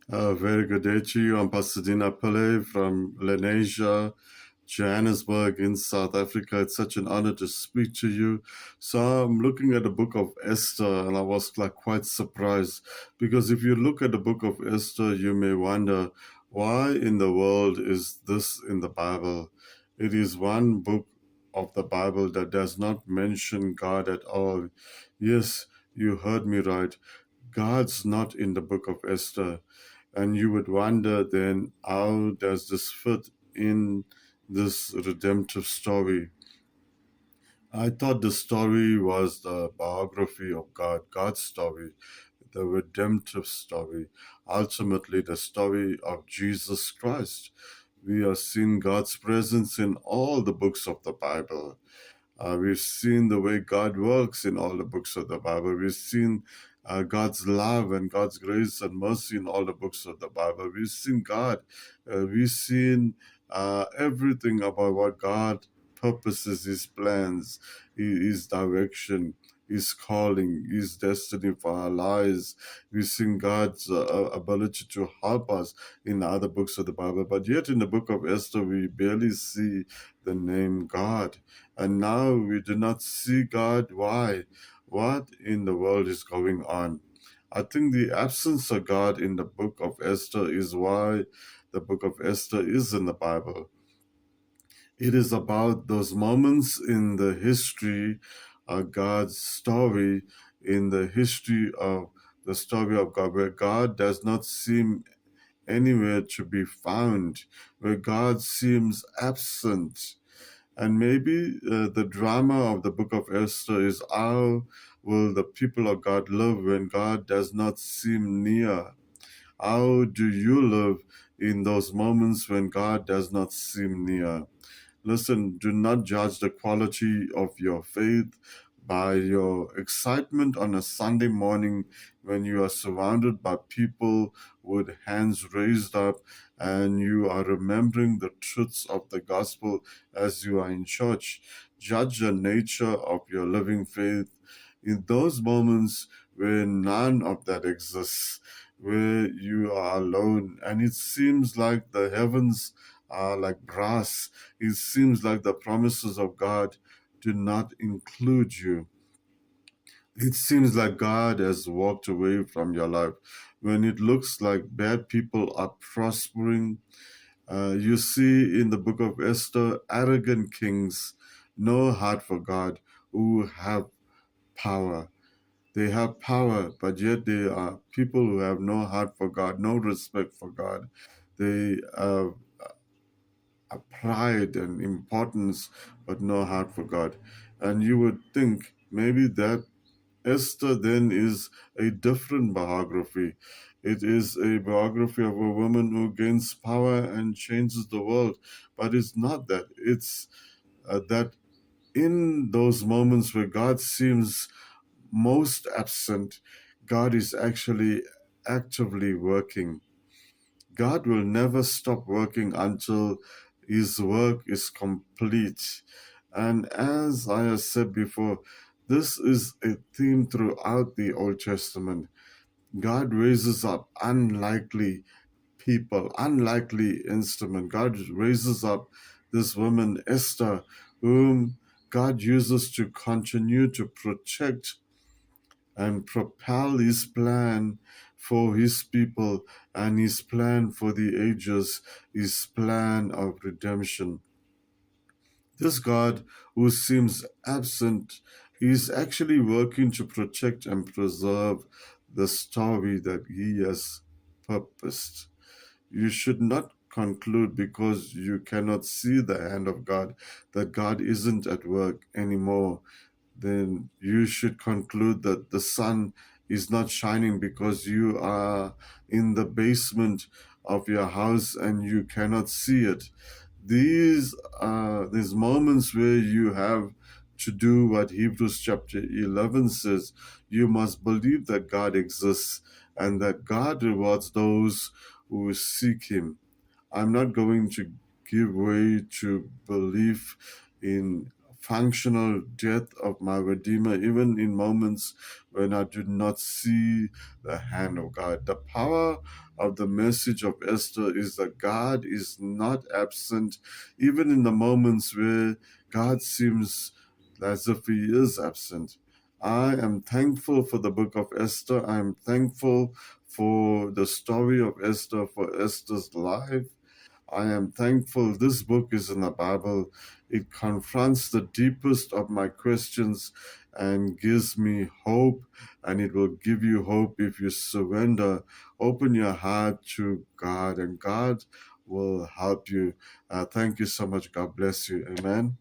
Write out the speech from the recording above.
Very good day to you. I'm Pastor Dina Pillay from Lenasia, Johannesburg in South Africa. It's such an honor to speak to you. So I'm looking at the book of Esther and I was like quite surprised because if you look at the book of Esther, you may wonder why in the world is this in the Bible? It is one book of the Bible that does not mention God at all. Yes, you heard me right. God's not in the book of Esther. And you would wonder then, how does this fit in this redemptive story? I thought the story was the biography of God, God's story, the redemptive story, ultimately the story of Jesus Christ. We are seeing God's presence in all the books of the Bible. We've seen the way God works in all the books of the Bible. We've seen God's love and God's grace and mercy in all the books of the Bible. We've seen God. We've seen everything about what God purposes, His plans, His direction, His calling, His destiny for our lives. We've seen God's ability to help us in the other books of the Bible. But yet in the book of Esther, we barely see the name God. And now we do not see God. Why? What in the world is going on? I think the absence of God in the book of Esther is why the book of Esther is in the Bible. It is about those moments in the history of God's story, in the history of the story of God, where God does not seem anywhere to be found, where God seems absent. And maybe the drama of the book of Esther is how will the people of God live when God does not seem near? How do you live in those moments when God does not seem near? Listen, do not judge the quality of your faith by your excitement on a Sunday morning when you are surrounded by people with hands raised up and you are remembering the truths of the gospel as you are in church. Judge the nature of your living faith in those moments where none of that exists, where you are alone and it seems like the heavens are like brass. It seems like the promises of God do not include you. It seems like God has walked away from your life. When it looks like bad people are prospering, you see in the book of Esther, arrogant kings, no heart for God, who have power. They have power, but yet they are people who have no heart for God, no respect for God. They pride and importance, but no heart for God. And you would think maybe that Esther then is a different biography. It is a biography of a woman who gains power and changes the world. But it's not that. It's that in those moments where God seems most absent, God is actually actively working. God will never stop working until his work is complete. And as I have said before, this is a theme throughout the Old Testament. God raises up unlikely people, unlikely instrument. God raises up this woman, Esther, whom God uses to continue to protect and propel his plan for his people and his plan for the ages, his plan of redemption. This God who seems absent is actually working to protect and preserve the story that he has purposed. You should not conclude because you cannot see the hand of God that God isn't at work anymore. Then you should conclude that the sun is not shining because you are in the basement of your house and you cannot see it. These moments where you have to do what Hebrews chapter 11 says. You must believe that God exists and that God rewards those who seek him. I'm not going to give way to belief in functional death of my Redeemer, even in moments when I do not see the hand of God. The power of the message of Esther is that God is not absent, even in the moments where God seems as if He is absent. I am thankful for the book of Esther. I am thankful for the story of Esther, for Esther's life. I am thankful this book is in the Bible. It confronts the deepest of my questions and gives me hope, and it will give you hope if you surrender. Open your heart to God, and God will help you. Thank you so much. God bless you. Amen.